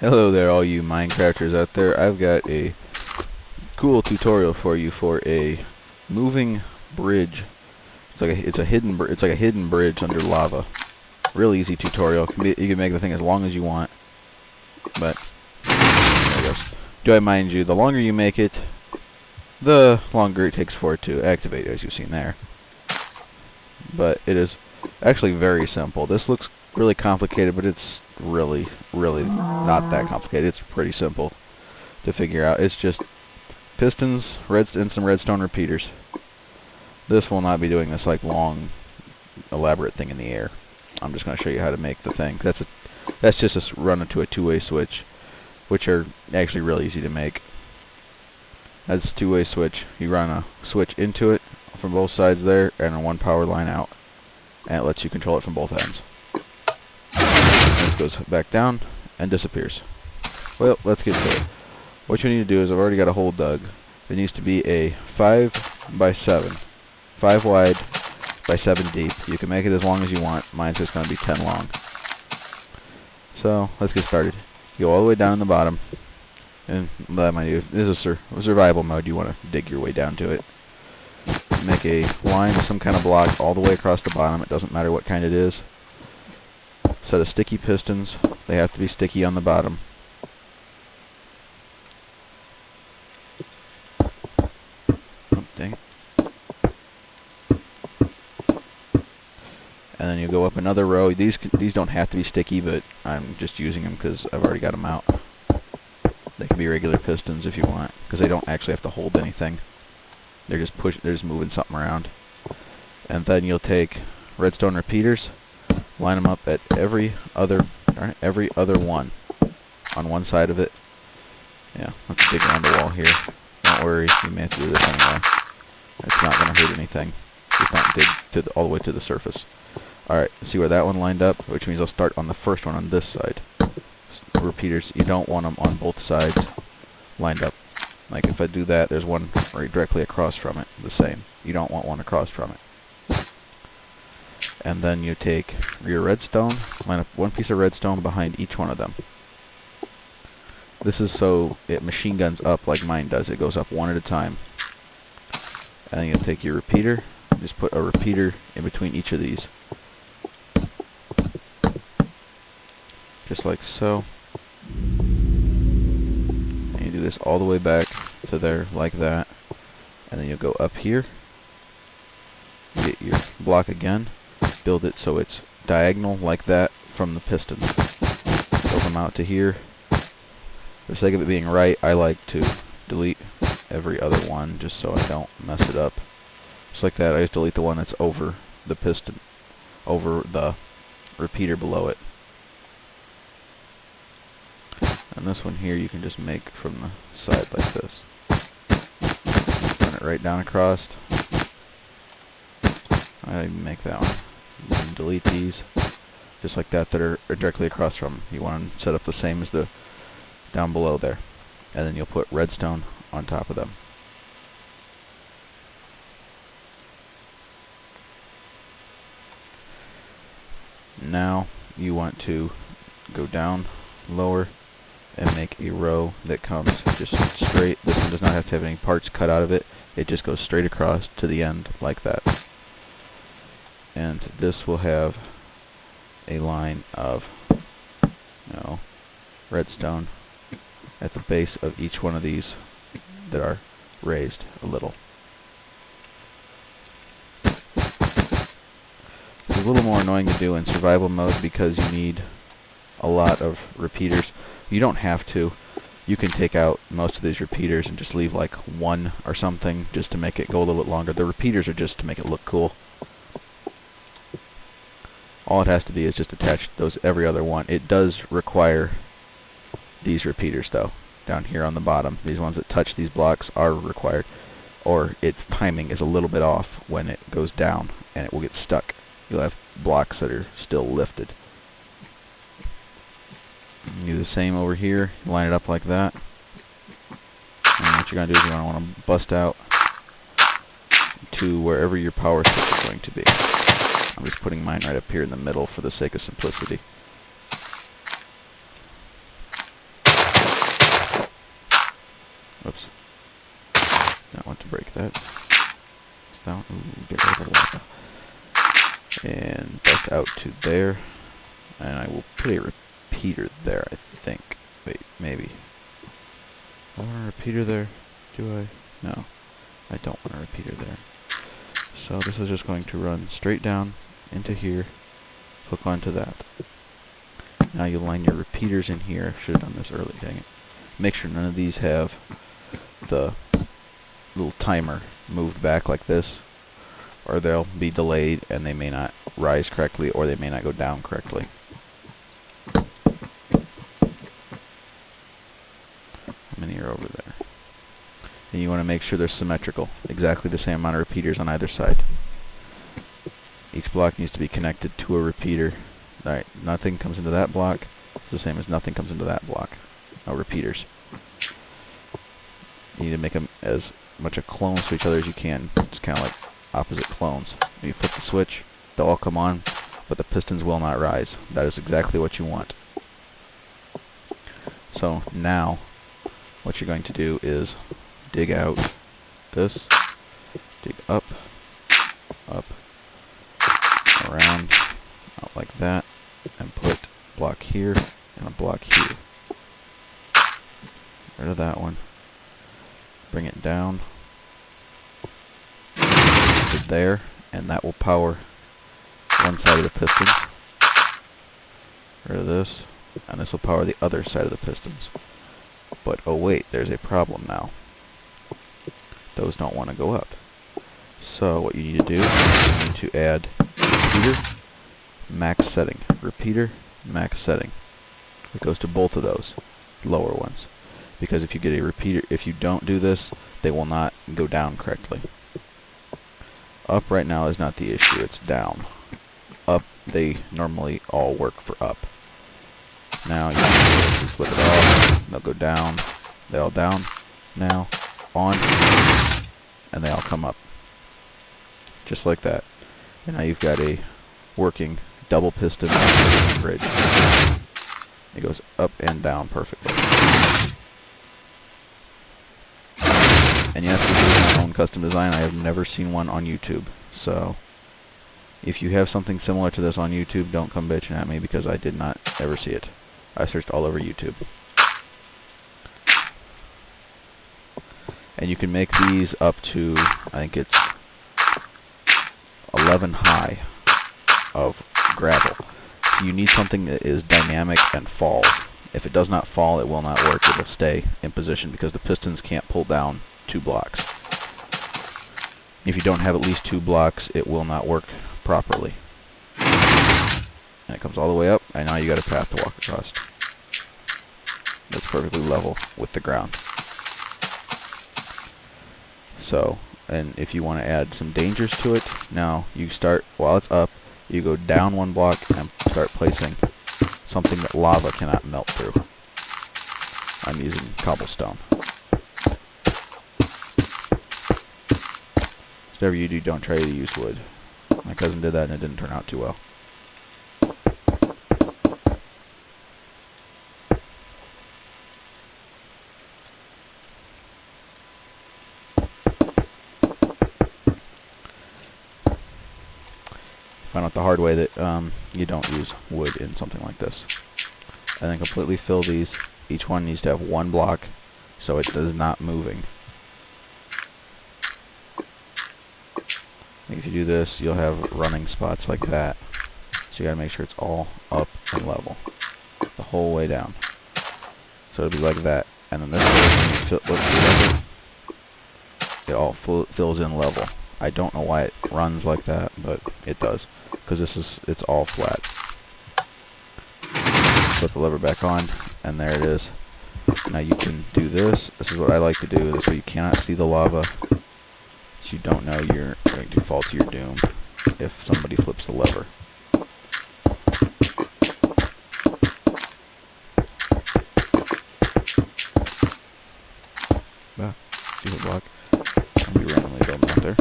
Hello there, all you Minecrafters out there. I've got a cool tutorial for you for a moving bridge. It's like a hidden bridge under lava. Real easy tutorial. You can make the thing as long as you want, but I guess. Do I mind you? The longer you make it, the longer it takes for it to activate, as you've seen there. But it is actually very simple. This looks really complicated, but it's really not that complicated. It's pretty simple to figure out. It's just pistons, and some redstone repeaters. This will not be doing this like long, elaborate thing in the air. I'm just going to show you how to make the thing. That's just run into a two-way switch, which are actually really easy to make. That's a two-way switch. You run a switch into it from both sides there, and one power line out, and it lets you control it from both ends. It goes back down and disappears. Well, let's get to it. What you need to do is, I've already got a hole dug. It needs to be a 5 by 7, 5 wide by 7 deep. You can make it as long as you want. Mine's just going to be 10 long. So let's get started. You go all the way down in the bottom, and this is a survival mode. You want to dig your way down to it. Make a line with some kind of block all the way across the bottom. It doesn't matter what kind it is. Set of sticky pistons. They have to be sticky on the bottom. Oh, dang. And then you go up another row. These don't have to be sticky, but I'm just using them because I've already got them out. They can be regular pistons if you want, because they don't actually have to hold anything. They're just moving something around. And then you'll take redstone repeaters, line them up at every other one on one side of it. Yeah, let's dig around the wall here. Don't worry, you may have to do this anyway. It's not going to hurt anything. Just don't dig all the way to the surface. Alright, see where that one lined up? Which means I'll start on the first one on this side. Repeaters, you don't want them on both sides lined up. Like if I do that, there's one right directly across from it, the same. You don't want one across from it. And then you take your redstone, line up one piece of redstone behind each one of them. This is so it machine guns up like mine does. It goes up one at a time. And then you take your repeater, just put a repeater in between each of these. Just like so. And you do this all the way back to there like that. And then you'll go up here, get your block again, build it so it's diagonal like that from the pistons. Build them out to here. For the sake of it being right, I like to delete every other one just so I don't mess it up. Just like that, I just delete the one that's over the piston, over the repeater below it. And this one here you can just make from the side like this. Run it right down across. I make that one. You can delete these just like that are directly across from them. You want to set up the same as the down below there. And then you'll put redstone on top of them. Now you want to go down lower and make a row that comes just straight. This one does not have to have any parts cut out of it. It just goes straight across to the end like that. And this will have a line of redstone at the base of each one of these that are raised a little. It's a little more annoying to do in survival mode because you need a lot of repeaters. You don't have to. You can take out most of these repeaters and just leave like one or something just to make it go a little bit longer. The repeaters are just to make it look cool. All it has to be is just attach those every other one. It does require these repeaters though, down here on the bottom. These ones that touch these blocks are required, or its timing is a little bit off when it goes down and it will get stuck. You'll have blocks that are still lifted. Do the same over here, line it up like that. And what you're going to do is you're going to want to bust out to wherever your power switch is going to be. I'm just putting mine right up here in the middle for the sake of simplicity. that. Down. Ooh, get rid of the lava. And back out to there. And I will put a repeater there, I think. Wait, maybe. Do I want a repeater there? Do I? No. I don't want a repeater there. So this is just going to run straight down into here, hook onto that. Now you line your repeaters in here. I should have done this early, dang it. Make sure none of these have the little timer moved back like this, or they'll be delayed and they may not rise correctly, or they may not go down correctly. How many are over there? And you want to make sure they're symmetrical, exactly the same amount of repeaters on either side. Each block needs to be connected to a repeater. Alright, nothing comes into that block. It's the same as nothing comes into that block. No repeaters. You need to make them as much a clones to each other as you can. It's kind of like opposite clones. When you flip the switch, they'll all come on, but the pistons will not rise. That is exactly what you want. So now, what you're going to do is dig out this, dig up, up, around, out like that, and put a block here and a block here. Get rid of that one. Bring it down to there, and that will power one side of the pistons. Get rid of this, and this will power the other side of the pistons. But oh wait, there's a problem now. Those don't want to go up. So what you need to do is you need to add repeater, max setting. Repeater, max setting. It goes to both of those lower ones. Because if you get a repeater, if you don't do this, they will not go down correctly. Up right now is not the issue, it's down. Up, they normally all work for up. Now you can flip it off, they'll go down, they all down, now, on, and they all come up. Just like that. And now you've got a working double piston bridge. It goes up and down perfectly. And yes, this is my own custom design. I have never seen one on YouTube. So, if you have something similar to this on YouTube, don't come bitching at me because I did not ever see it. I searched all over YouTube. And you can make these up to, I think it's 11 high of gravel. So you need something that is dynamic and falls. If it does not fall, it will not work. It will stay in position because the pistons can't pull down 2 blocks. If you don't have at least 2 blocks, it will not work properly. And it comes all the way up, and now you got a path to walk across. That's perfectly level with the ground. So, and if you want to add some dangers to it, now you start, while it's up, you go down 1 block and start placing something that lava cannot melt through. I'm using cobblestone. Whatever you do, don't try to use wood. My cousin did that and it didn't turn out too well. Found out the hard way that you don't use wood in something like this. And then completely fill these. Each one needs to have 1 block so it is not moving. If you do this, you'll have running spots like that. So you gotta make sure it's all up and level the whole way down. So it'll be like that. And then this way, it all fills in level. I don't know why it runs like that, but it does. Because it's all flat. Put the lever back on, and there it is. Now you can do this. This is what I like to do. This way you cannot see the lava. You don't know you're going to fall to your doom if somebody flips the lever. Stupid block. I'll be randomly building out there.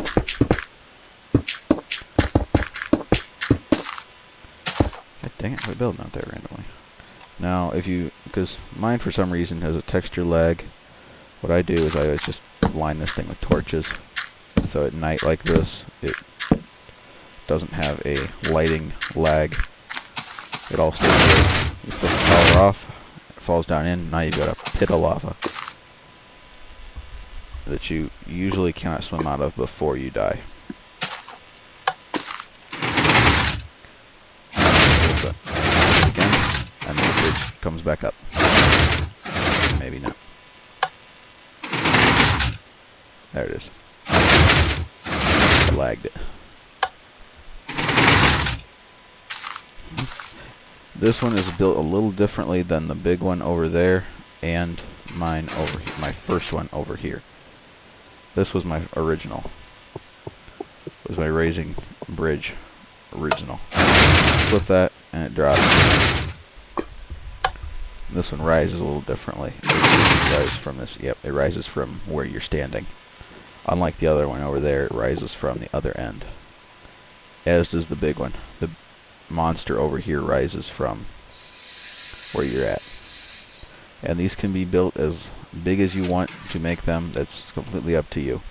God dang it, quit building out there randomly. Now, if you, because mine for some reason has a texture lag, what I do is I always just line this thing with torches. So at night like this, it doesn't have a lighting lag. It all stays there. You flip the power off, it falls down in, now you've got a pit of lava that you usually cannot swim out of before you die. Again, and then the bridge comes back up. Maybe not. There it is. I lagged it. This one is built a little differently than the big one over there and mine over here, my first one over here. This was my original. It was my raising bridge original. Flip that and it drops. This one rises a little differently. It rises from this. Yep, it rises from where you're standing. Unlike the other one over there, it rises from the other end. As does the big one. The monster over here rises from where you're at. And these can be built as big as you want to make them. That's completely up to you.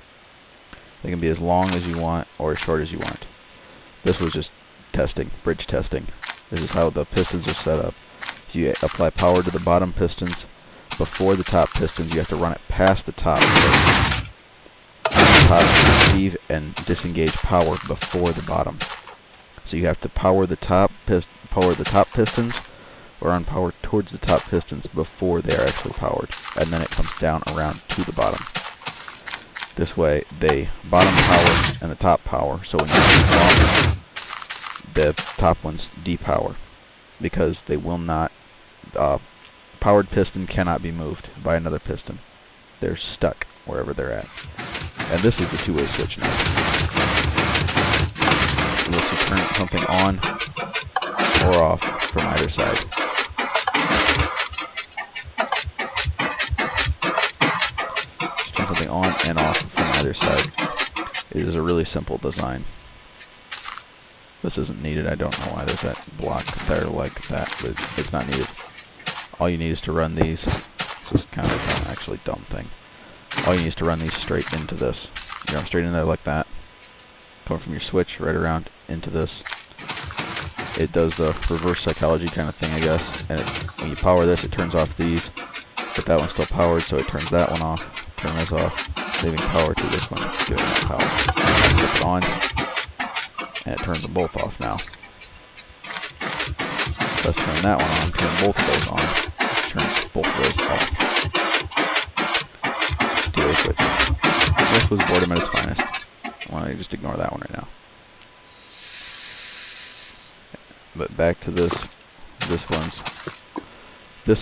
They can be as long as you want or as short as you want. This was just testing, bridge testing. This is how the pistons are set up. You apply power to the bottom pistons before the top pistons. You have to run it past the top. The top receive and disengage power before the bottom. So you have to power the top pistons, or run power towards the top pistons before they are actually powered, and then it comes down around to the bottom. This way, they bottom power and the top power. So when you off, the top ones depower because they will not. Powered piston cannot be moved by another piston. They're stuck wherever they're at. And this is the two-way switch now. It lets you turn something on or off from either side. Just turn something on and off from either side. It is a really simple design. This isn't needed. I don't know why there's that block there like that, but it's not needed. All you need is to run these. This is kind of an actually dumb thing. All you need is to run these straight into this. You know, straight in there like that. Coming from your switch right around into this. It does the reverse psychology kind of thing, I guess. And when you power this, it turns off these. But that one's still powered, so it turns that one off. Turn this off, saving power to this one. Give it that power. Flip it on, and it turns them both off now. Let's turn that one on, turn both of those on. Turns both of those off. Two-way switch. This was boredom at its finest. Why don't you just ignore that one right now? But back to this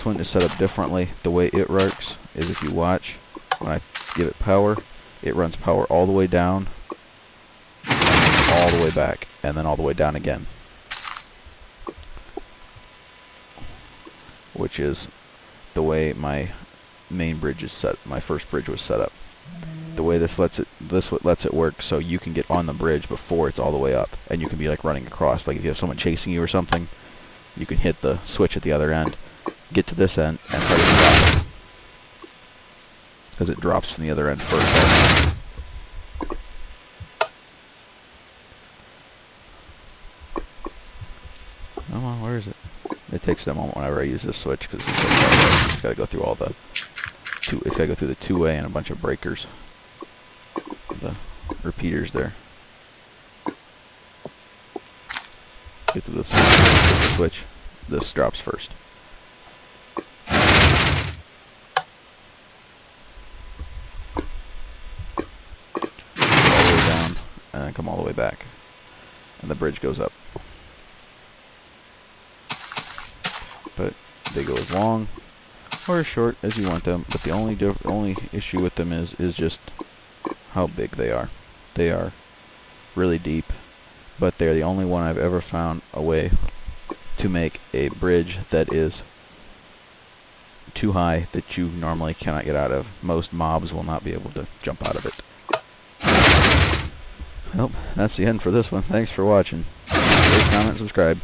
one is set up differently. The way it works is if you watch, when I give it power, it runs power all the way down, all the way back, and then all the way down again. Which is the way my main bridge is set. My first bridge was set up. The way this lets it work so you can get on the bridge before it's all the way up, and you can be like running across. Like if you have someone chasing you or something, you can hit the switch at the other end, get to this end, and start to drop it, because it drops from the other end first. Come on, where is it? It takes a moment whenever I use this switch because it's got to go through all the it's got to go through the two-way and a bunch of breakers, the repeaters there. Get to this switch. This drops first. All the way down and then come all the way back, and the bridge goes up. But they go as long or as short as you want them. But the only issue with them is just how big they are. They are really deep, but they're the only one I've ever found a way to make a bridge that is too high that you normally cannot get out of. Most mobs will not be able to jump out of it. Well, that's the end for this one. Thanks for watching. Rate, comment, subscribe.